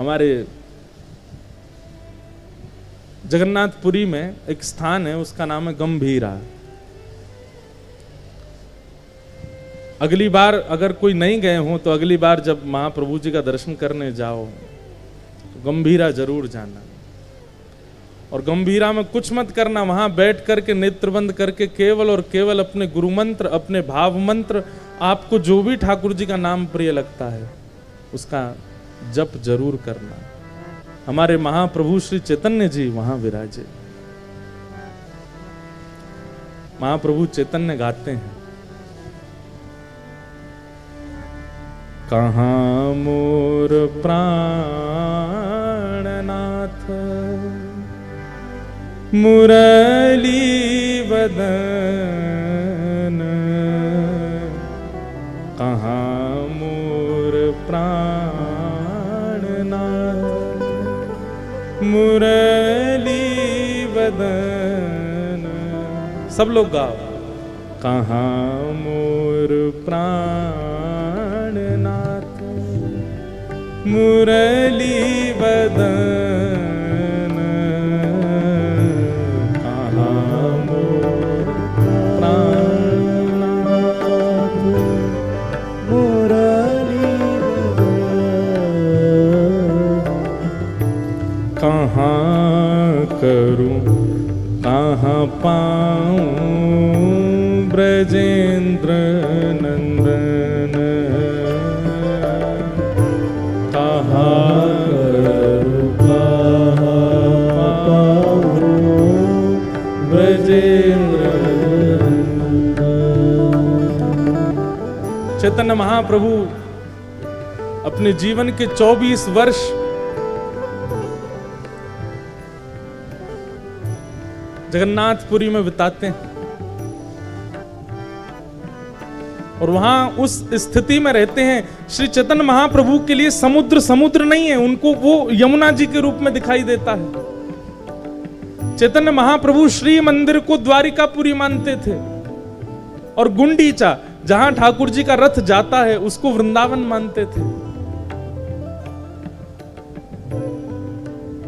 हमारे जगन्नाथपुरी में एक स्थान है, उसका नाम है गंभीरा। अगली बार अगर कोई नहीं गए हो तो अगली बार जब महाप्रभु जी का दर्शन करने जाओ तो गंभीरा जरूर जाना। और गंभीरा में कुछ मत करना, वहां बैठ करके नेत्र बंद करके केवल और केवल अपने गुरु मंत्र, अपने भाव मंत्र, आपको जो भी ठाकुर जी का नाम प्रिय लगता है उसका जप जरूर करना। हमारे महाप्रभु श्री चैतन्य जी वहां विराजे। महाप्रभु चैतन्य गाते हैं, कहाँ मोर प्राणनाथ मुरली वदन, कहाँ मोर प्राणनाथ मुरली वदन। सब लोग गाओ, कहाँ मोर प्राणनाथ मुरली वदन, कहाँ मोर प्राणनाथ मुरली वदन। कहाँ करूं कहाँ पाऊं ब्रजेंद्र नंदन, कहाँ करूं कहाँ पाऊं ब्रजेंद्र नंदन। चैतन्य महाप्रभु अपने जीवन के 24 वर्ष जगन्नाथपुरी में बिताते हैं और वहां उस स्थिति में रहते हैं। श्री चैतन्य महाप्रभु के लिए समुद्र समुद्र नहीं है, उनको वो यमुना जी के रूप में दिखाई देता है। चैतन्य महाप्रभु श्री मंदिर को द्वारिकापुरी मानते थे और गुंडीचा जहां ठाकुर जी का रथ जाता है उसको वृंदावन मानते थे।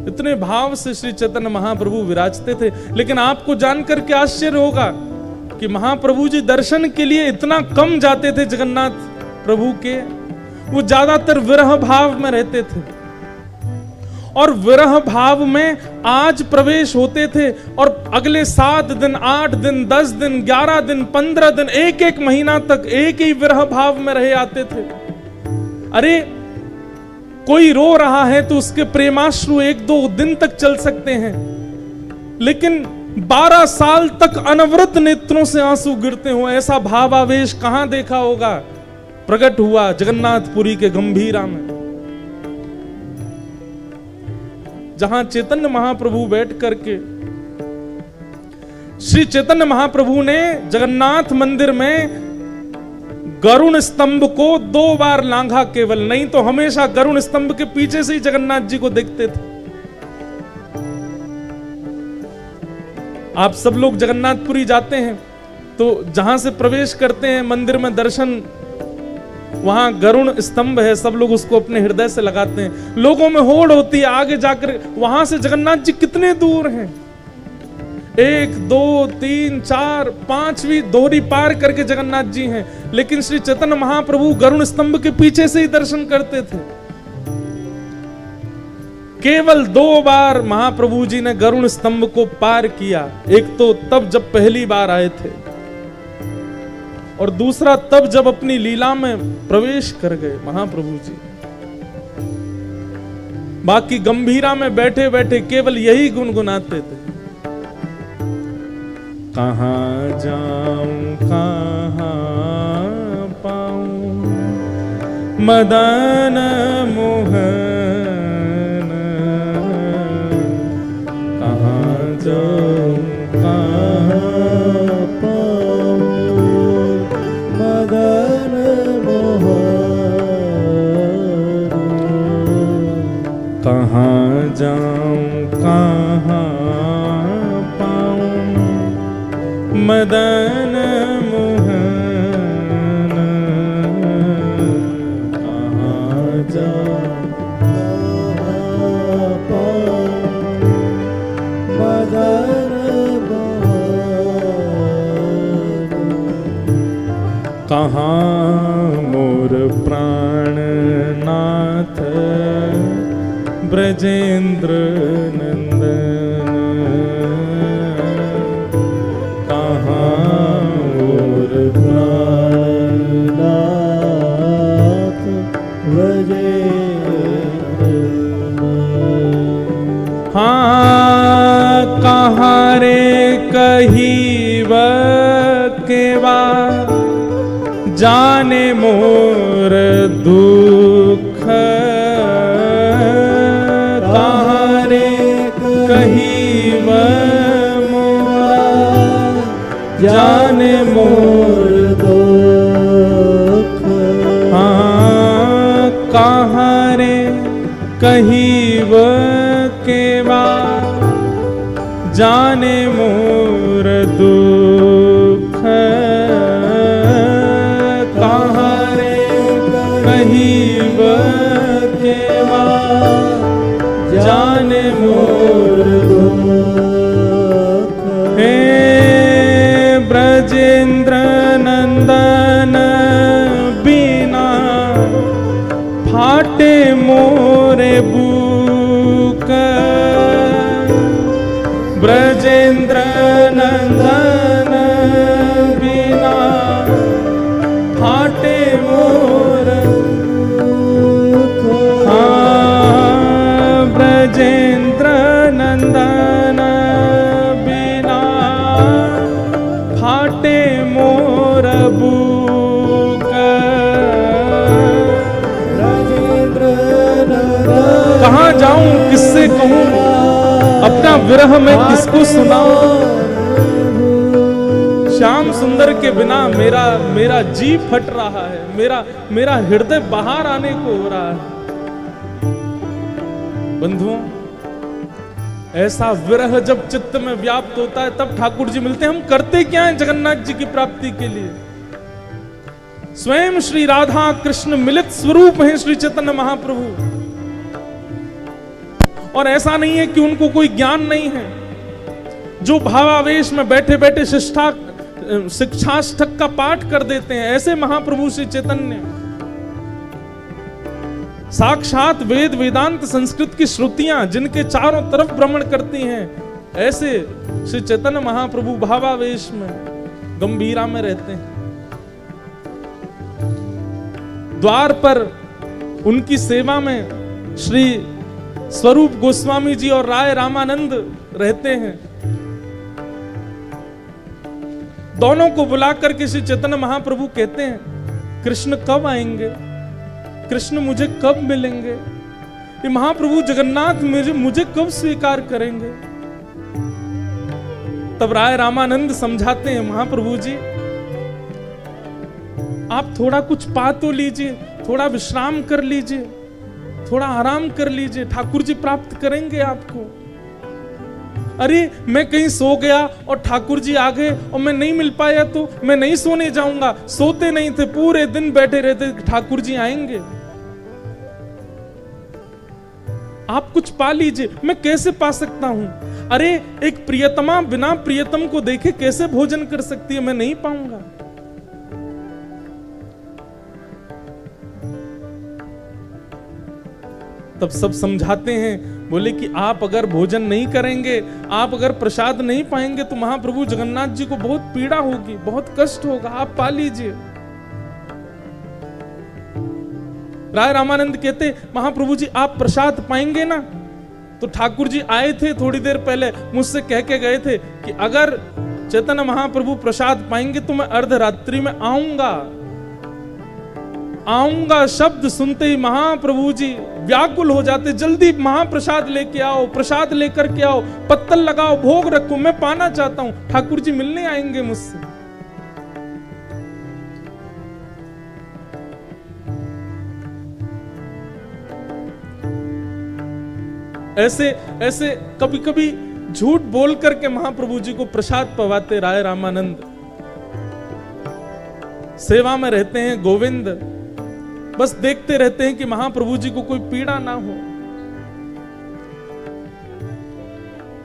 इतने भाव से श्री चैतन्य महाप्रभु विराजते थे। लेकिन आपको जानकर के आश्चर्य होगा कि महाप्रभु जी दर्शन के लिए इतना कम जाते थे जगन्नाथ प्रभु के, वो ज्यादातर विरह भाव में रहते थे और विरह भाव में आज प्रवेश होते थे और अगले 7 दिन 8 दिन 10 दिन 11 दिन 15 दिन एक एक महीना तक एक ही विरह भाव में रहे आते थे। अरे कोई रो रहा है तो उसके प्रेमाश्रु 1-2 दिन तक चल सकते हैं, लेकिन 12 साल तक अनवरत नेत्रों से आंसू गिरते हो, ऐसा भावावेश कहां देखा होगा। प्रकट हुआ जगन्नाथपुरी के गंभीरा में, जहां चैतन्य महाप्रभु बैठ करके श्री चैतन्य महाप्रभु ने जगन्नाथ मंदिर में गरुण स्तंभ को 2 बार लांघा, केवल नहीं तो हमेशा गरुण स्तंभ के पीछे से ही जगन्नाथ जी को देखते थे। आप सब लोग जगन्नाथपुरी जाते हैं तो जहां से प्रवेश करते हैं मंदिर में दर्शन, वहां गरुण स्तंभ है, सब लोग उसको अपने हृदय से लगाते हैं। लोगों में होड़ होती है आगे जाकर, वहां से जगन्नाथ जी कितने दूर हैं, 1 2 3 4 5वीं दोहरी पार करके जगन्नाथ जी हैं, लेकिन श्री चैतन्य महाप्रभु गरुण स्तंभ के पीछे से ही दर्शन करते थे। केवल 2 बार महाप्रभु जी ने गरुण स्तंभ को पार किया, एक तो तब जब पहली बार आए थे और दूसरा तब जब अपनी लीला में प्रवेश कर गए महाप्रभु जी। बाकी गंभीरा में बैठे बैठे केवल यही गुनगुनाते थे, कहाँ जाऊं कहाँ पाऊं मदन मोहन, कहाँ जाऊं कहाँ पाऊं मदन मोहन, कहाँ जाऊं कहाँ मदन मोहन, कहाँ जाऊं नाथ ब्रजेंद्र नंदन कहाँ और नाथ ब्रजेंद्र हाँ कहाँ रे कही केवा जाने मोर दुख कहाँ रे कही मोरा जाने मोर दुख हाँ कहाँ रे कही केवा जाने मोर दुख कहाँ रे कहीं केवा जाने मोर दुख हे ब्रजेंद्र नंदन बिना फाटे मोरे बुक ब्रजेंद्र नंदन बिना फाटे मोर हाँ ब्रजेंद्र नंदन बिना फाटे मोर बुक कहाँ जाऊं किससे कहूं अपना विरह में किसको सुनाऊं श्याम सुंदर के बिना मेरा जी फट रहा है मेरा हृदय बाहर आने को हो रहा है बंधुओं ऐसा विरह जब चित्त में व्याप्त होता है तब ठाकुर जी मिलते हैं हम करते क्या है जगन्नाथ जी की प्राप्ति के लिए स्वयं श्री राधा कृष्ण मिलित स्वरूप हैं श्री चैतन्य महाप्रभु और ऐसा नहीं है कि उनको कोई ज्ञान नहीं है जो भावावेश में बैठे बैठे शिक्षाष्टक का पाठ कर देते हैं ऐसे महाप्रभु श्री चैतन्य साक्षात वेद वेदांत संस्कृत की श्रुतियां जिनके चारों तरफ भ्रमण करती हैं ऐसे श्री चैतन्य महाप्रभु भावावेश में गंभीरा में रहते हैं द्वार पर उनकी सेवा में श्री स्वरूप गोस्वामी जी और राय रामानंद रहते हैं दोनों को बुलाकर के श्री चैतन्य महाप्रभु कहते हैं कृष्ण कब आएंगे कृष्ण मुझे कब मिलेंगे ये महाप्रभु जगन्नाथ मुझे कब स्वीकार करेंगे तब राय रामानंद समझाते हैं महाप्रभु जी आप थोड़ा कुछ पा तो लीजिए थोड़ा विश्राम कर लीजिए थोड़ा आराम कर लीजिए ठाकुर जी प्राप्त करेंगे आपको अरे मैं कहीं सो गया और ठाकुर जी आ गए और मैं नहीं मिल पाया तो मैं नहीं सोने जाऊंगा सोते नहीं थे पूरे दिन बैठे रहते ठाकुर जी आएंगे आप कुछ पा लीजिए मैं कैसे पा सकता हूं अरे एक प्रियतमा बिना प्रियतम को देखे कैसे भोजन कर सकती है मैं नहीं पाऊंगा तब सब समझाते हैं बोले कि आप अगर भोजन नहीं करेंगे आप अगर प्रसाद नहीं पाएंगे तो महाप्रभु जगन्नाथ जी को बहुत पीड़ा होगी बहुत कष्ट होगा आप पा लीजिए राय रामानंद कहते महाप्रभु जी आप प्रसाद पाएंगे ना तो ठाकुर जी आए थे थोड़ी देर पहले मुझसे कह के गए थे कि अगर चैतन्य महाप्रभु प्रसाद पाएंगे तो मैं अर्धरात्रि में आऊंगा शब्द सुनते ही महाप्रभु जी व्याकुल हो जाते जल्दी महाप्रसाद लेके आओ प्रसाद लेकर के आओ पत्तल लगाओ भोग रखो मैं पाना चाहता हूं ठाकुर जी मिलने आएंगे मुझसे ऐसे ऐसे कभी कभी झूठ बोल करके महाप्रभु जी को प्रसाद पवाते राय रामानंद सेवा में रहते हैं गोविंद बस देखते रहते हैं कि महाप्रभु जी को कोई पीड़ा ना हो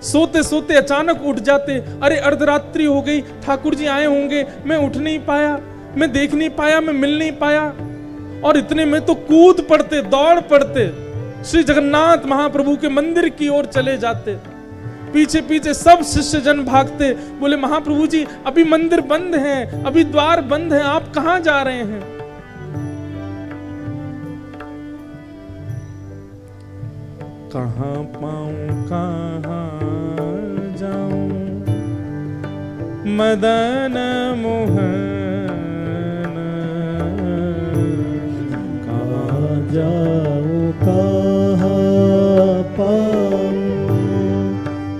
सोते सोते अचानक उठ जाते अरे अर्धरात्रि हो गई ठाकुर जी आए होंगे मैं उठ नहीं पाया मैं देख नहीं पाया मैं मिल नहीं पाया और इतने में तो कूद पड़ते, दौड़ पड़ते, श्री जगन्नाथ महाप्रभु के मंदिर की ओर चले जाते। पीछे पीछे सब शिष्य जन भागते, बोले महाप्रभु जी अभी मंदिर बंद है, अभी द्वार बंद है, आप कहां जा रहे हैं? कहां पाऊं कहां जाऊं मदन मोहन, कहाँ जाऊँ कहाँ पाऊँ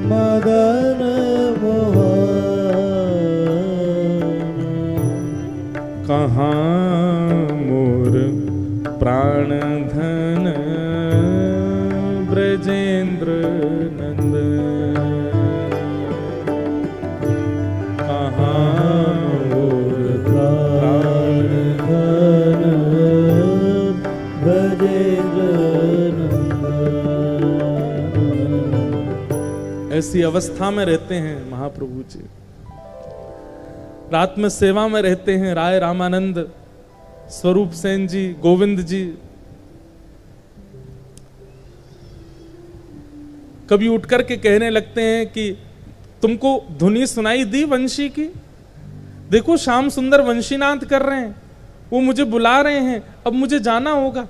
मदन मोहन, कहाँ मोर प्राण धन ब्रजेंद्र नंद, कहाँ मोर प्राण धन ब्रजेंद्र नंदन। ऐसी अवस्था में रहते हैं महाप्रभु जी। रात में सेवा में रहते हैं राय रामानंद, स्वरूप सेन जी, गोविंद जी। कभी उठ करके कहने लगते हैं कि तुमको धुनी सुनाई दी वंशी की? देखो श्याम सुंदर वंशीनाद कर रहे हैं, वो मुझे बुला रहे हैं, अब मुझे जाना होगा।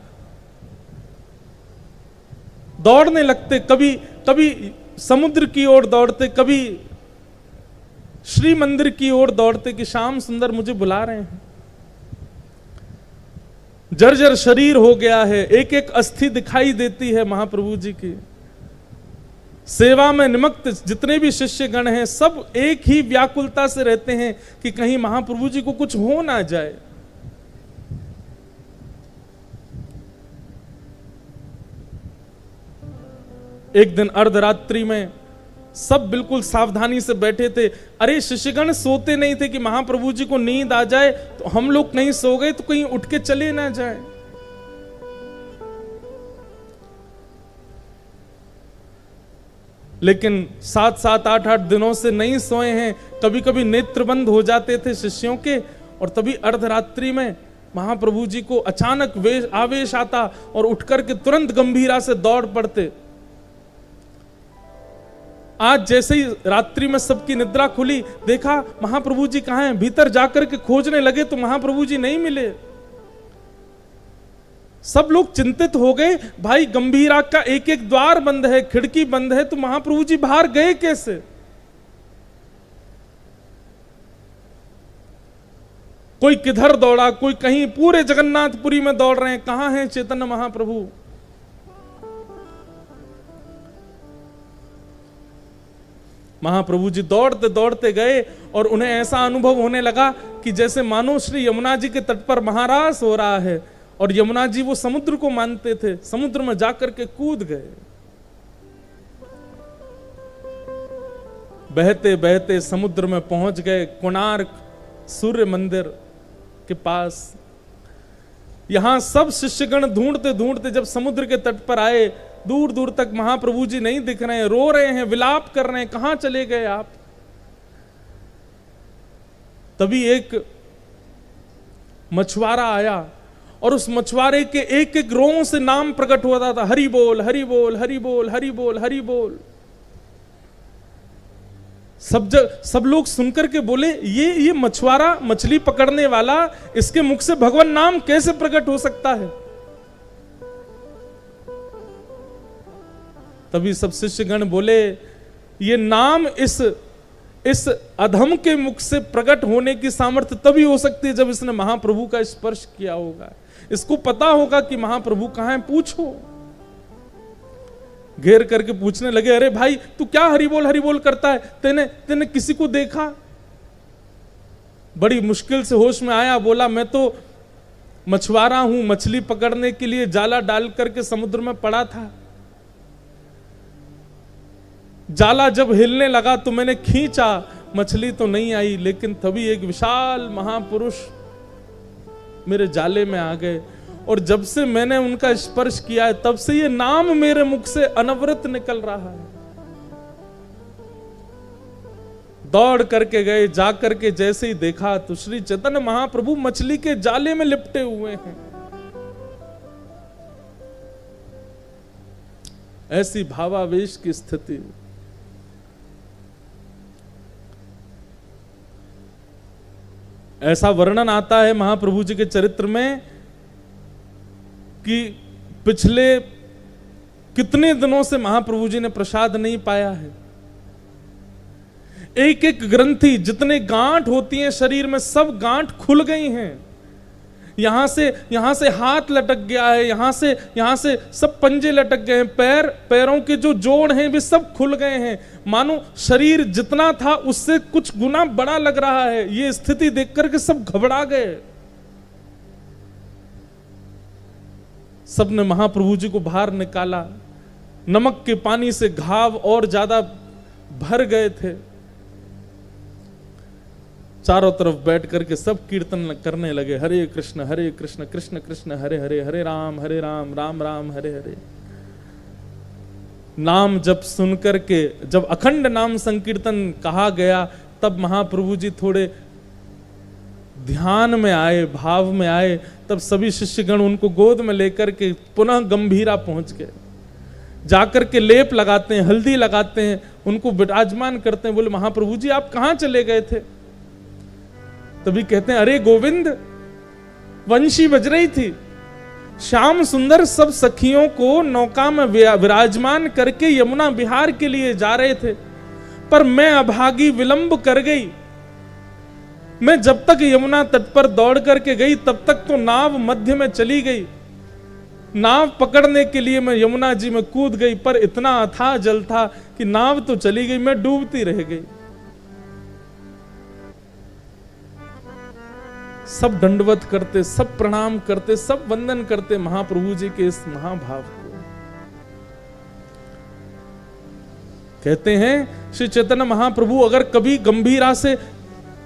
दौड़ने लगते, कभी कभी समुद्र की ओर दौड़ते, कभी श्री मंदिर की ओर दौड़ते कि श्याम सुंदर मुझे बुला रहे हैं। जर्जर शरीर हो गया है, एक एक अस्थि दिखाई देती है महाप्रभु जी की। सेवा में निमग्न जितने भी शिष्यगण हैं सब एक ही व्याकुलता से रहते हैं कि कहीं महाप्रभु जी को कुछ हो ना जाए। एक दिन अर्धरात्रि में सब बिल्कुल सावधानी से बैठे थे। अरे शिष्यगण सोते नहीं थे कि महाप्रभु जी को नींद आ जाए तो हम लोग कहीं सो गए तो कहीं उठ के चले ना जाए। लेकिन 7-7, 8-8 दिनों से नहीं सोए हैं। कभी कभी नेत्र बंद हो जाते थे शिष्यों के, और तभी अर्धरात्रि में महाप्रभु जी को अचानक आवेश आता और उठकर के तुरंत गंभीरा से दौड़ पड़ते। आज जैसे ही रात्रि में सबकी निद्रा खुली, देखा महाप्रभु जी कहां हैं। भीतर जाकर के खोजने लगे तो महाप्रभु जी नहीं मिले। सब लोग चिंतित हो गए, भाई गंभीरा का एक एक द्वार बंद है, खिड़की बंद है, तो महाप्रभु जी बाहर गए कैसे? कोई किधर दौड़ा, कोई कहीं, पूरे जगन्नाथपुरी में दौड़ रहे हैं, कहां हैं चैतन्य महाप्रभु। महाप्रभु जी दौड़ते दौड़ते गए और उन्हें ऐसा अनुभव होने लगा कि जैसे मानो श्री यमुना जी के तट पर महारास हो रहा है। और यमुना जी वो समुद्र को मानते थे, समुद्र में जाकर के कूद गए। बहते बहते समुद्र में पहुंच गए, कोणार्क सूर्य मंदिर के पास। यहां सब शिष्यगण ढूंढते ढूंढते जब समुद्र के तट पर आए, दूर दूर तक महाप्रभु जी नहीं दिख रहे हैं, रो रहे हैं, विलाप कर रहे हैं, कहां चले गए आप। तभी एक मछुआरा आया और उस मछुआरे के एक एक रों से नाम प्रकट होता था, हरि बोल हरि बोल हरि बोल हरि बोल हरि बोल। सब लोग सुनकर के बोले, ये मछुआरा, मछली पकड़ने वाला, इसके मुख से भगवान नाम कैसे प्रकट हो सकता है। तभी सब शिष्यगण बोले, ये नाम इस अधम के मुख से प्रकट होने की सामर्थ्य तभी हो सकती है जब इसने महाप्रभु का स्पर्श किया होगा। इसको पता होगा कि महाप्रभु कहां हैं, पूछो। घेर करके पूछने लगे, अरे भाई तू क्या हरि बोल करता है, तेने किसी को देखा? बड़ी मुश्किल से होश में आया, बोला मैं तो मछुआरा हूं, मछली पकड़ने के लिए जाला डाल करके समुद्र में पड़ा था। जाला जब हिलने लगा तो मैंने खींचा, मछली तो नहीं आई, लेकिन तभी एक विशाल महापुरुष मेरे जाले में आ गए। और जब से मैंने उनका स्पर्श किया है तब से ये नाम मेरे मुख से अनवरत निकल रहा है। दौड़ करके गए, जा करके जैसे ही देखा तो श्री चैतन्य महाप्रभु मछली के जाले में लिपटे हुए हैं। ऐसी भावावेश की स्थिति। ऐसा वर्णन आता है महाप्रभु जी के चरित्र में कि पिछले कितने दिनों से महाप्रभु जी ने प्रसाद नहीं पाया है। एक एक ग्रंथि, जितने गांठ होती हैं शरीर में, सब गांठ खुल गई हैं। यहां से हाथ लटक गया है, यहां से सब पंजे लटक गए हैं, पैरों के जो जोड़ हैं वे सब खुल गए हैं। मानो शरीर जितना था उससे कुछ गुना बड़ा लग रहा है। ये स्थिति देख करके सब घबरा गए। सबने महाप्रभु जी को बाहर निकाला। नमक के पानी से घाव और ज्यादा भर गए थे। चारों तरफ बैठ करके सब कीर्तन करने लगे, हरे कृष्ण कृष्ण कृष्ण हरे हरे, हरे राम राम राम हरे हरे। नाम जब सुन करके, जब अखंड नाम संकीर्तन कहा गया, तब महाप्रभु जी थोड़े ध्यान में आए, भाव में आए। तब सभी शिष्यगण उनको गोद में लेकर के पुनः गंभीरा पहुंच गए। जाकर के लेप लगाते हैं, हल्दी लगाते हैं, उनको विराजमान करते हैं। बोले महाप्रभु जी आप कहां चले गए थे? तभी कहते हैं, अरे गोविंद, वंशी बज रही थी, श्याम सुंदर सब सखियों को नौका में विराजमान करके यमुना विहार के लिए जा रहे थे, पर मैं अभागी विलंब कर गई। मैं जब तक यमुना तट पर दौड़ करके गई तब तक तो नाव मध्य में चली गई। नाव पकड़ने के लिए मैं यमुना जी में कूद गई, पर इतना अथाह जल था कि नाव तो चली गई, मैं डूबती रह गई। सब दंडवत करते, सब प्रणाम करते, सब वंदन करते महाप्रभु जी के इस महाभाव को। कहते हैं श्री चैतन्य महाप्रभु अगर कभी गंभीरा से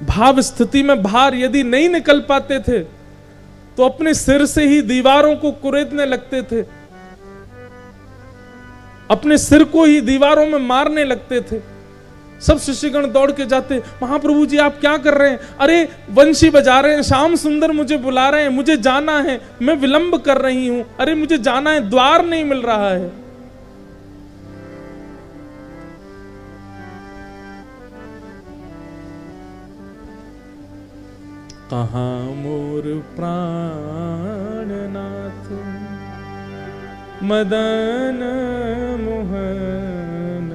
भाव स्थिति में बाहर यदि नहीं निकल पाते थे तो अपने सिर से ही दीवारों को कुरेदने लगते थे, अपने सिर को ही दीवारों में मारने लगते थे। सब शिष्यगण दौड़ के जाते, महाप्रभु जी आप क्या कर रहे हैं? अरे वंशी बजा रहे हैं, श्याम सुंदर मुझे बुला रहे हैं, मुझे जाना है, मैं विलंब कर रही हूं, अरे मुझे जाना है, द्वार नहीं मिल रहा है। कहाँ मोर प्राणनाथ मदन मोहन,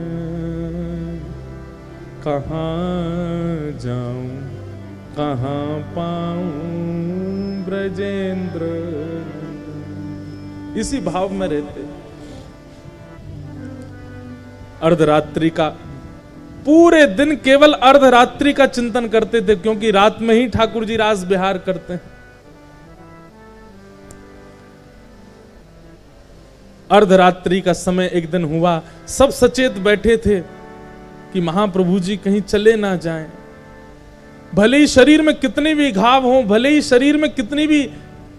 कहाँ जाऊं कहाँ पाऊं ब्रजेंद्र। इसी भाव में रहते। अर्धरात्रि का पूरे दिन केवल अर्धरात्रि का चिंतन करते थे, क्योंकि रात में ही ठाकुर जी रास विहार करते हैं। अर्धरात्रि का समय एक दिन हुआ, सब सचेत बैठे थे कि महाप्रभु जी कहीं चले ना जाएं। भले ही शरीर में कितने भी घाव हो, भले ही शरीर में कितनी भी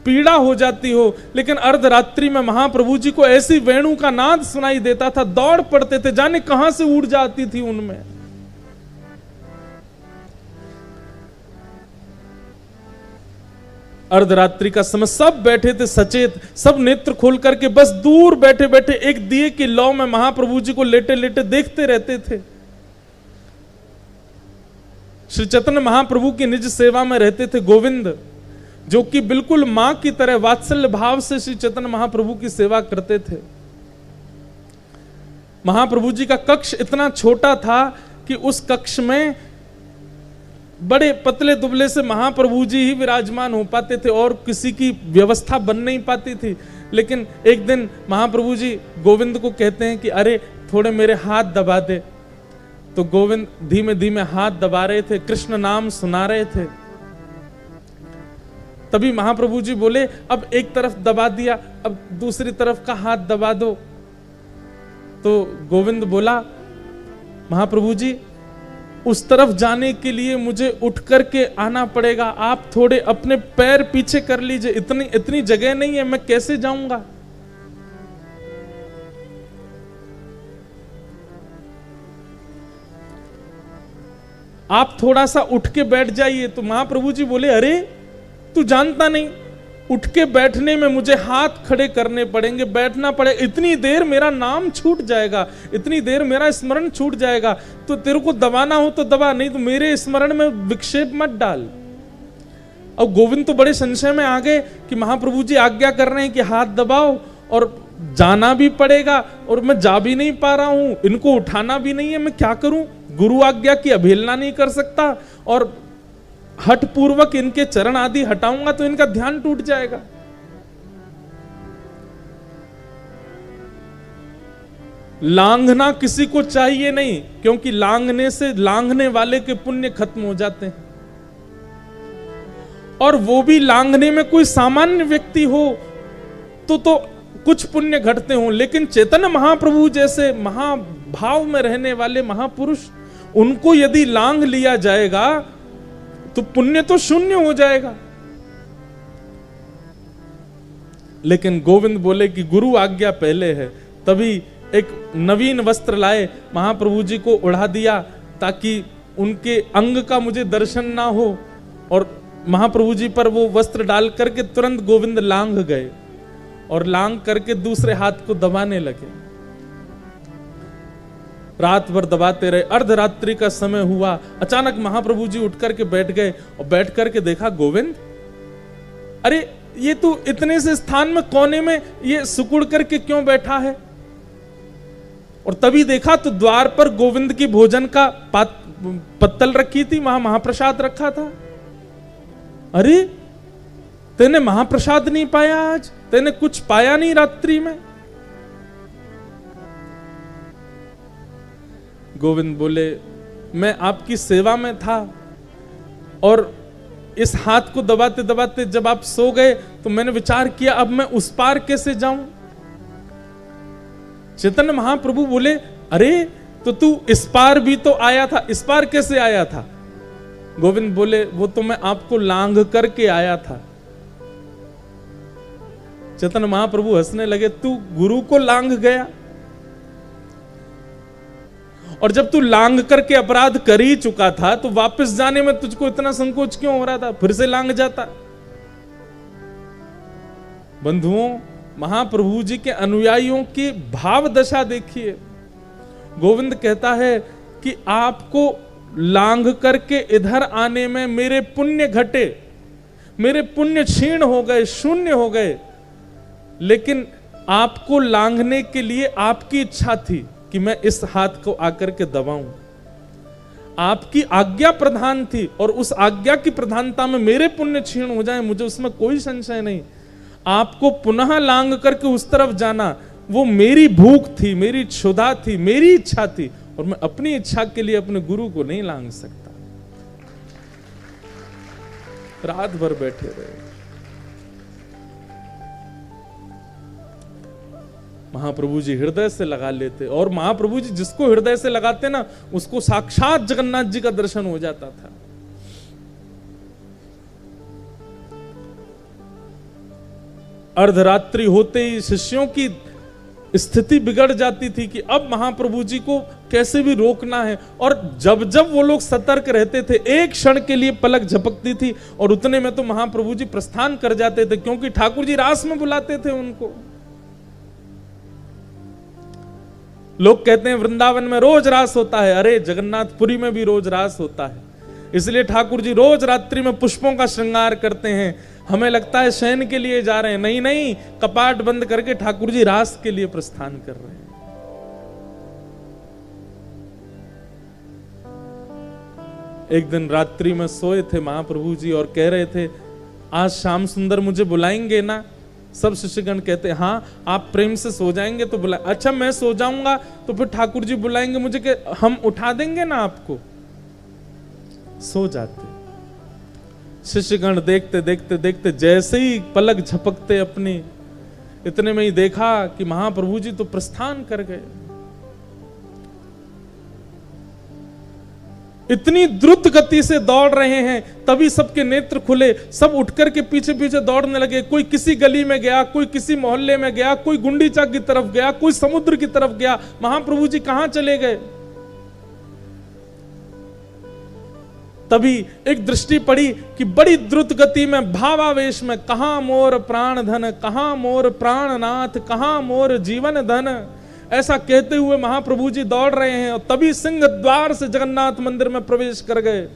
पीड़ा हो जाती हो, लेकिन अर्धरात्रि में महाप्रभु जी को ऐसी वेणु का नाद सुनाई देता था, दौड़ पड़ते थे, जाने कहां से ऊर्जा आती थी उनमें। अर्धरात्रि का समय सब बैठे थे सचेत, सब नेत्र खोल करके बस दूर बैठे बैठे एक दिए की लौ में महाप्रभु जी को लेटे लेटे देखते रहते थे। श्री चैतन्य महाप्रभु की निज सेवा में रहते थे गोविंद, जो कि बिल्कुल मां की तरह वात्सल्य भाव से श्री चैतन्य महाप्रभु की सेवा करते थे। महाप्रभु जी का कक्ष इतना छोटा था कि उस कक्ष में बड़े पतले दुबले से महाप्रभु जी ही विराजमान हो पाते थे और किसी की व्यवस्था बन नहीं पाती थी। लेकिन एक दिन महाप्रभु जी गोविंद को कहते हैं कि अरे थोड़े मेरे हाथ दबा दे। तो गोविंद धीमे धीमे हाथ दबा रहे थे, कृष्ण नाम सुना रहे थे। तभी महाप्रभु जी बोले अब एक तरफ दबा दिया, अब दूसरी तरफ का हाथ दबा दो। तो गोविंद बोला महाप्रभु जी उस तरफ जाने के लिए मुझे उठ करके आना पड़ेगा, आप थोड़े अपने पैर पीछे कर लीजिए, इतनी जगह नहीं है, मैं कैसे जाऊंगा। आप थोड़ा सा उठ के बैठ जाइए। तो महाप्रभु जी बोले अरे तू जानता नहीं उठ के बैठने में मुझे हाथ खड़े करने पड़ेंगे, बैठना पड़े, इतनी देर मेरा नाम छूट जाएगा, इतनी देर मेरा स्मरण छूट जाएगा। तो तेरे को दबाना हो तो दबा, नहीं तो मेरे स्मरण में विक्षेप मत डाल। अब गोविंद तो बड़े संशय में आ गए कि महाप्रभु जी आज्ञा कर रहे हैं कि हाथ दबाओ और जाना भी पड़ेगा और मैं जा भी नहीं पा रहा हूं, इनको उठाना भी नहीं है, मैं क्या करूं? गुरु आज्ञा की अवहेलना नहीं कर सकता और हठ पूर्वक इनके चरण आदि हटाऊंगा तो इनका ध्यान टूट जाएगा। लांघना किसी को चाहिए नहीं, क्योंकि लांघने से लांघने वाले के पुण्य खत्म हो जाते हैं, और वो भी लांघने में कोई सामान्य व्यक्ति हो तो कुछ पुण्य घटते हों, लेकिन चैतन्य महाप्रभु जैसे महाभाव में रहने वाले महापुरुष, उनको यदि लांघ लिया जाएगा तो पुण्य तो शून्य हो जाएगा। लेकिन गोविंद बोले कि गुरु आज्ञा पहले है, तभी एक नवीन वस्त्र लाए, महाप्रभु जी को उड़ा दिया ताकि उनके अंग का मुझे दर्शन ना हो, और महाप्रभु जी पर वो वस्त्र डाल करके तुरंत गोविंद लांघ गए और लांघ करके दूसरे हाथ को दबाने लगे। रात भर दबाते रहे, अर्धरात्रि का समय हुआ, अचानक महाप्रभु जी उठ करके बैठ गए और बैठ करके देखा गोविंद, अरे ये तू इतने से स्थान में कोने में ये सुकुड़ करके क्यों बैठा है? और तभी देखा तो द्वार पर गोविंद की भोजन का पत्तल रखी थी, वहां महाप्रसाद रखा था। अरे तेने महाप्रसाद नहीं पाया आज, तेने कुछ पाया नहीं रात्रि में? गोविंद बोले मैं आपकी सेवा में था और इस हाथ को दबाते दबाते जब आप सो गए तो मैंने विचार किया अब मैं उस पार कैसे जाऊं। चैतन्य महाप्रभु बोले अरे तो तू इस पार भी तो आया था, इस पार कैसे आया था? गोविंद बोले वो तो मैं आपको लांघ करके आया था। चैतन्य महाप्रभु हंसने लगे, तू गुरु को लांघ गया? और जब तू लांघ करके अपराध कर ही चुका था तो वापस जाने में तुझको इतना संकोच क्यों हो रहा था? फिर से लांघ जाता। बंधुओं, महाप्रभु जी के अनुयायियों की भाव दशा देखिए। गोविंद कहता है कि आपको लांघ करके इधर आने में मेरे पुण्य घटे, मेरे पुण्य क्षीण हो गए, शून्य हो गए, लेकिन आपको लांघने के लिए आपकी इच्छा थी कि मैं इस हाथ को आकर के दबाऊं। आपकी आज्ञा प्रधान थी और उस आज्ञा की प्रधानता में मेरे पुण्य क्षीण हो जाए, मुझे उसमें कोई संशय नहीं। आपको पुनः लांघ करके उस तरफ जाना वो मेरी भूख थी, मेरी क्षुधा थी, मेरी इच्छा थी, और मैं अपनी इच्छा के लिए अपने गुरु को नहीं लांघ सकता। रात भर बैठे रहे। महाप्रभु जी हृदय से लगा लेते, और महाप्रभु जी जिसको हृदय से लगाते ना उसको साक्षात जगन्नाथ जी का दर्शन हो जाता था। अर्धरात्रि होते ही शिष्यों की स्थिति बिगड़ जाती थी कि अब महाप्रभु जी को कैसे भी रोकना है, और जब जब वो लोग सतर्क रहते थे एक क्षण के लिए पलक झपकती थी और उतने में तो महाप्रभु जी प्रस्थान कर जाते थे, क्योंकि ठाकुर जी रास में बुलाते थे उनको। लोग कहते हैं वृंदावन में रोज रास होता है, अरे जगन्नाथपुरी में भी रोज रास होता है, इसलिए ठाकुर जी रोज रात्रि में पुष्पों का श्रृंगार करते हैं। हमें लगता है शयन के लिए जा रहे हैं, नहीं नहीं, कपाट बंद करके ठाकुर जी रास के लिए प्रस्थान कर रहे हैं। एक दिन रात्रि में सोए थे महाप्रभु जी और कह रहे थे आज श्याम सुंदर मुझे बुलाएंगे ना? सब शिष्यगण कहते हाँ आप प्रेम से सो जाएंगे तो बुला। अच्छा मैं सो जाऊंगा तो फिर ठाकुर जी बुलाएंगे मुझे कि हम उठा देंगे ना आपको? सो जाते। शिष्यगण देखते देखते देखते जैसे ही पलक झपकते अपनी, इतने में ही देखा कि महाप्रभु जी तो प्रस्थान कर गए। इतनी द्रुत गति से दौड़ रहे हैं, तभी सबके नेत्र खुले, सब उठकर के पीछे पीछे दौड़ने लगे। कोई किसी गली में गया, कोई किसी मोहल्ले में गया, कोई गुंडीचा की तरफ गया, कोई समुद्र की तरफ गया। महाप्रभु जी कहां चले गए? तभी एक दृष्टि पड़ी कि बड़ी द्रुत गति में भावावेश में, कहां मोर प्राण धन, कहां मोर प्राणनाथ, कहां मोर जीवन धन, ऐसा कहते हुए महाप्रभु जी दौड़ रहे हैं। और तभी सिंह द्वार से जगन्नाथ मंदिर में प्रवेश कर गए।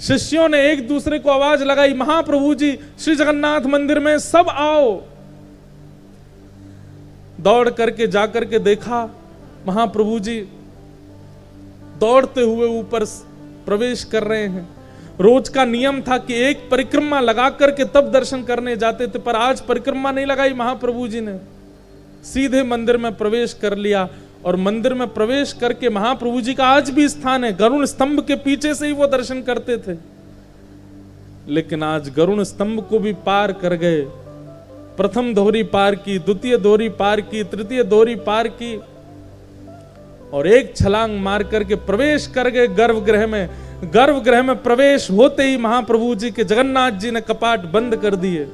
शिष्यों ने एक दूसरे को आवाज लगाई, महाप्रभु जी श्री जगन्नाथ मंदिर में, सब आओ। दौड़ करके जाकर के देखा, महाप्रभु जी दौड़ते हुए ऊपर प्रवेश कर रहे हैं। रोज का नियम था कि एक परिक्रमा लगा करके तब दर्शन करने जाते थे, पर आज परिक्रमा नहीं लगाई महाप्रभु जी ने, सीधे मंदिर में प्रवेश कर लिया। और मंदिर में प्रवेश करके महाप्रभु जी का आज भी स्थान है, गरुण स्तंभ के पीछे से ही वो दर्शन करते थे। लेकिन आज गरुण स्तंभ को भी पार कर गए। प्रथम दोहरी पार की, द्वितीय दोहरी पार की, तृतीय दोहरी पार की, और एक छलांग मार करके प्रवेश कर गए गर्भगृह में। गर्भगृह में प्रवेश होते ही महाप्रभु जी के जगन्नाथ जी ने कपाट बंद कर दिए।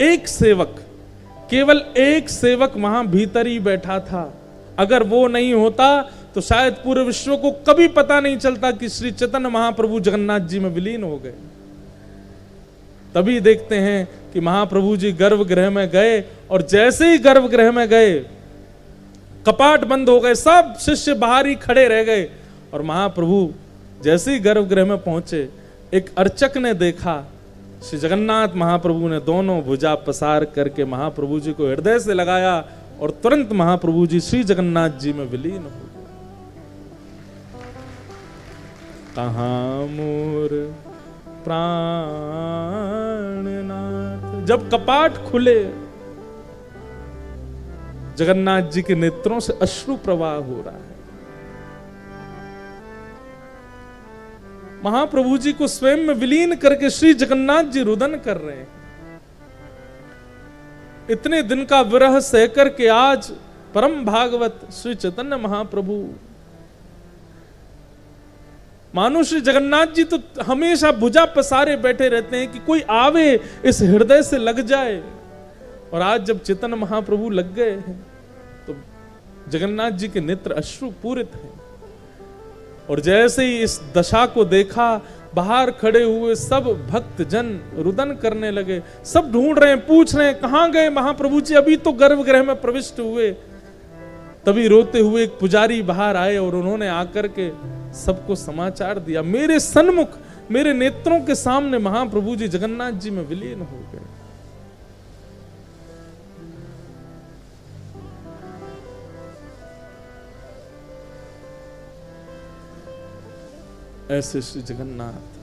एक सेवक, केवल एक सेवक वहां भीतर ही बैठा था। अगर वो नहीं होता तो शायद पूरे विश्व को कभी पता नहीं चलता कि श्री चैतन्य महाप्रभु जगन्नाथ जी में विलीन हो गए। तभी देखते हैं कि महाप्रभु जी गर्भगृह में गए, और जैसे ही गर्भगृह में गए कपाट बंद हो गए, सब शिष्य बाहर ही खड़े रह गए। और महाप्रभु जैसे ही गर्भगृह में पहुंचे, एक अर्चक ने देखा, श्री जगन्नाथ महाप्रभु ने दोनों भुजा पसार करके महाप्रभु जी को हृदय से लगाया, और तुरंत महाप्रभु जी श्री जगन्नाथ जी में विलीन हो गए। कहां मोर प्राणनाथ। जब कपाट खुले, जगन्नाथ जी के नेत्रों से अश्रु प्रवाह हो रहा है। महाप्रभु जी को स्वयं में विलीन करके श्री जगन्नाथ जी रुदन कर रहे हैं। इतने दिन का विरह सहकर के आज परम भागवत श्री चैतन्य महाप्रभु, मानो श्री जगन्नाथ जी तो हमेशा भुजा पसारे बैठे रहते हैं कि कोई आवे इस हृदय से लग जाए। और आज जब चैतन्य महाप्रभु लग गए हैं तो जगन्नाथ जी के नेत्र अश्रु पूरित हैं। और जैसे ही इस दशा को देखा, बाहर खड़े हुए सब भक्त जन रुदन करने लगे। सब ढूंढ रहे हैं, पूछ रहे हैं कहां गए महाप्रभु जी, अभी तो गर्भगृह में प्रविष्ट हुए। तभी रोते हुए एक पुजारी बाहर आए और उन्होंने आकर के सबको समाचार दिया, मेरे सन्मुख, मेरे नेत्रों के सामने महाप्रभु जी जगन्नाथ जी में विलीन हो गए। ऐसे श्री जगन्नाथ,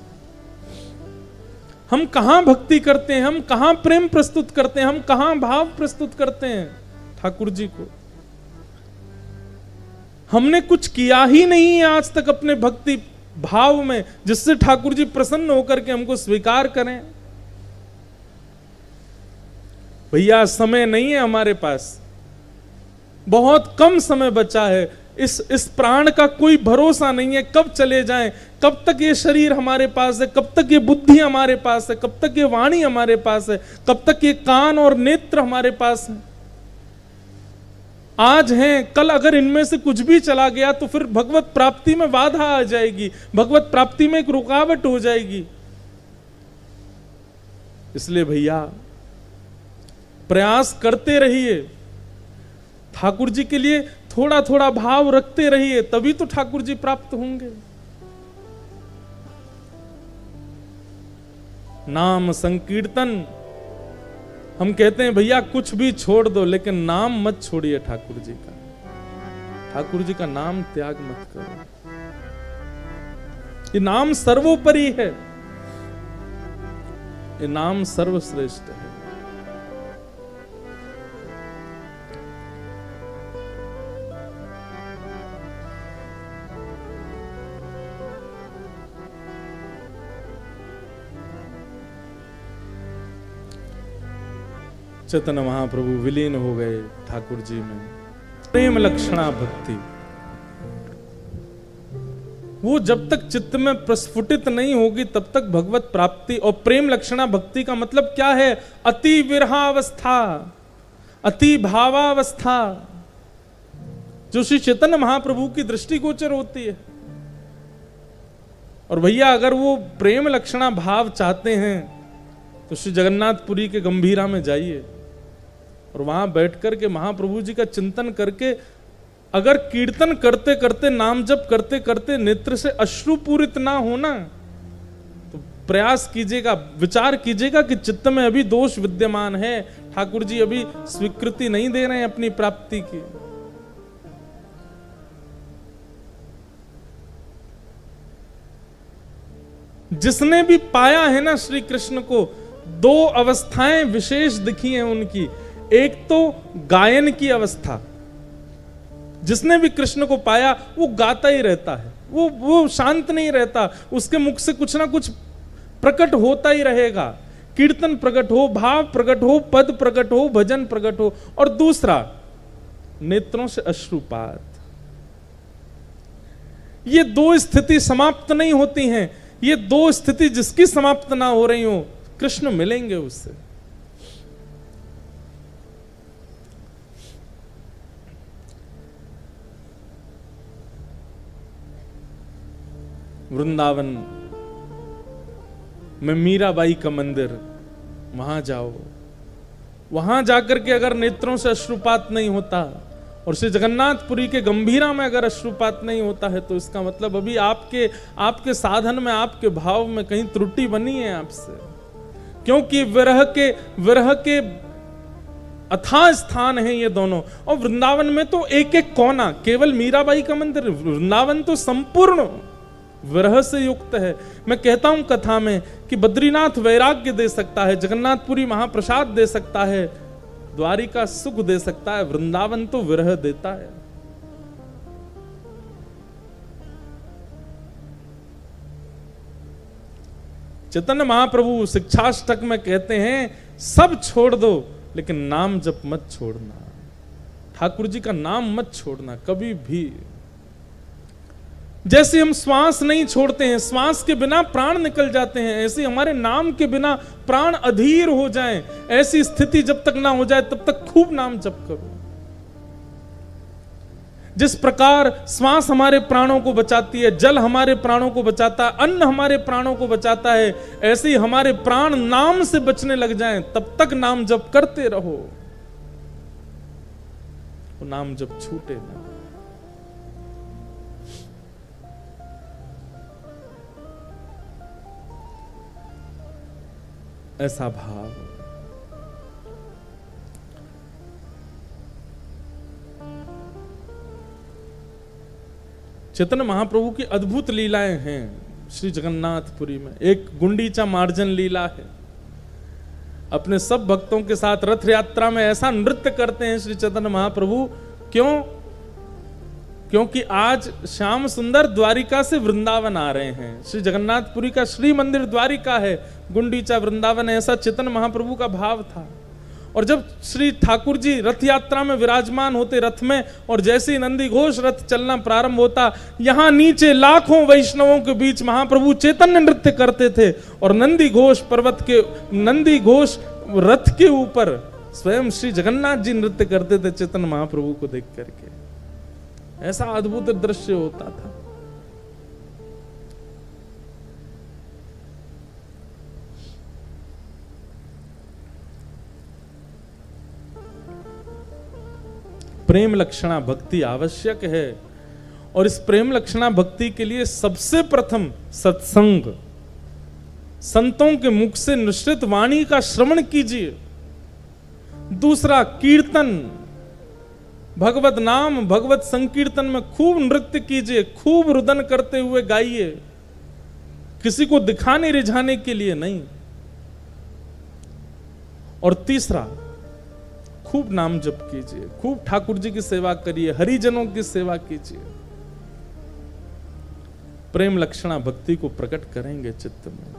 हम कहां भक्ति करते हैं, हम कहां प्रेम प्रस्तुत करते हैं, हम कहां भाव प्रस्तुत करते हैं ठाकुर जी को। हमने कुछ किया ही नहीं है आज तक अपने भक्ति भाव में, जिससे ठाकुर जी प्रसन्न होकर के हमको स्वीकार करें। भैया समय नहीं है हमारे पास, बहुत कम समय बचा है। इस प्राण का कोई भरोसा नहीं है, कब चले जाएं, कब तक ये शरीर हमारे पास है, कब तक ये बुद्धि हमारे पास है, कब तक ये वाणी हमारे पास है, कब तक ये कान और नेत्र हमारे पास है। आज हैं, कल अगर इनमें से कुछ भी चला गया तो फिर भगवत प्राप्ति में बाधा आ जाएगी, भगवत प्राप्ति में एक रुकावट हो जाएगी। इसलिए भैया प्रयास करते रहिए, ठाकुर जी के लिए थोड़ा थोड़ा भाव रखते रहिए, तभी तो ठाकुर जी प्राप्त होंगे। नाम संकीर्तन, हम कहते हैं भैया कुछ भी छोड़ दो, लेकिन नाम मत छोड़िए ठाकुर जी का। ठाकुर जी का नाम त्याग मत करो, ये नाम सर्वोपरि है, ये नाम सर्वश्रेष्ठ है। चैतन्य महाप्रभु विलीन हो गए ठाकुर जी में। प्रेम लक्षणा भक्ति, वो जब तक चित्त में प्रस्फुटित नहीं होगी तब तक भगवत प्राप्ति। और प्रेम लक्षणा भक्ति का मतलब क्या है? अति विरहावस्था, अति भावावस्था, जो श्री चैतन्य महाप्रभु की दृष्टिगोचर होती है। और भैया अगर वो प्रेम लक्षणा भाव चाहते हैं तो श्री जगन्नाथपुरी के गंभीरा में जाइए और वहां बैठकर के महाप्रभु जी का चिंतन करके अगर कीर्तन करते करते नाम जप करते करते नेत्र से अश्रुपूरित ना होना तो प्रयास कीजिएगा, विचार कीजिएगा कि चित्त में अभी दोष विद्यमान है, ठाकुर जी अभी स्वीकृति नहीं दे रहे हैं अपनी प्राप्ति की। जिसने भी पाया है ना श्री कृष्ण को, दो अवस्थाएं विशेष दिखी हैं उनकी। एक तो गायन की अवस्था, जिसने भी कृष्ण को पाया वो गाता ही रहता है, वो शांत नहीं रहता, उसके मुख से कुछ ना कुछ प्रकट होता ही रहेगा। कीर्तन प्रकट हो, भाव प्रकट हो, पद प्रकट हो, भजन प्रकट हो। और दूसरा नेत्रों से अश्रुपात। ये दो स्थिति समाप्त नहीं होती हैं। ये दो स्थिति जिसकी समाप्त ना हो रही हो, कृष्ण मिलेंगे उससे। वृंदावन में मीराबाई का मंदिर, वहां जाओ, वहां जाकर के अगर नेत्रों से अश्रुपात नहीं होता और श्री जगन्नाथपुरी के गंभीरा में अगर अश्रुपात नहीं होता है तो इसका मतलब अभी आपके साधन में, आपके भाव में कहीं त्रुटि बनी है आपसे। क्योंकि विरह के अथाह स्थान है ये दोनों। और वृंदावन में तो एक एक कोना, केवल मीराबाई का मंदिर, वृंदावन तो संपूर्ण विरह से युक्त है। मैं कहता हूं कथा में कि बद्रीनाथ वैराग्य दे सकता है, जगन्नाथपुरी महाप्रसाद दे सकता है, द्वारिका सुख दे सकता है, वृंदावन तो विरह देता है। चैतन्य महाप्रभु शिक्षाष्टक में कहते हैं सब छोड़ दो लेकिन नाम जप मत छोड़ना, ठाकुर जी का नाम मत छोड़ना कभी भी। जैसे हम श्वास नहीं छोड़ते हैं, श्वास के बिना प्राण निकल जाते हैं, ऐसे हमारे नाम के बिना प्राण अधीर हो जाएं। ऐसी स्थिति जब तक ना हो जाए तब तक खूब नाम जप करो। जिस प्रकार श्वास हमारे प्राणों को बचाती है, जल हमारे प्राणों को बचाता है, अन्न हमारे प्राणों को बचाता है, ऐसे ही हमारे प्राण नाम से बचने लग जाएं, तब तक नाम जप करते रहो, वो नाम जप छूटे ना। ऐसा भाव। चैतन्य महाप्रभु की अद्भुत लीलाएं हैं श्री जगन्नाथपुरी में। एक गुंडीचा मार्जन लीला है। अपने सब भक्तों के साथ रथ यात्रा में ऐसा नृत्य करते हैं श्री चैतन्य महाप्रभु। क्यों? क्योंकि आज श्याम सुंदर द्वारिका से वृंदावन आ रहे हैं। श्री जगन्नाथपुरी का श्री मंदिर द्वारिका है, गुंडीचा वृंदावन है, ऐसा चैतन्य महाप्रभु का भाव था। और जब श्री ठाकुर जी रथ यात्रा में विराजमान होते रथ में, और जैसे ही नंदी घोष रथ चलना प्रारंभ होता, यहां नीचे लाखों वैष्णवों के बीच महाप्रभु चैतन्य नृत्य करते थे। और नंदी घोष रथ के ऊपर स्वयं श्री जगन्नाथ जी नृत्य करते थे चैतन्य महाप्रभु को देख करके। ऐसा अद्भुत दृश्य होता था। प्रेम लक्षणा भक्ति आवश्यक है, और इस प्रेम लक्षणा भक्ति के लिए सबसे प्रथम सत्संग, संतों के मुख से निश्चित वाणी का श्रवण कीजिए। दूसरा कीर्तन, भगवत नाम, भगवत संकीर्तन में खूब नृत्य कीजिए, खूब रुदन करते हुए गाइए, किसी को दिखाने रिझाने के लिए नहीं। और तीसरा, खूब नाम जप कीजिए, खूब ठाकुर जी की सेवा करिए, हरिजनों की सेवा कीजिए। प्रेम लक्षणा भक्ति को प्रकट करेंगे चित्त में।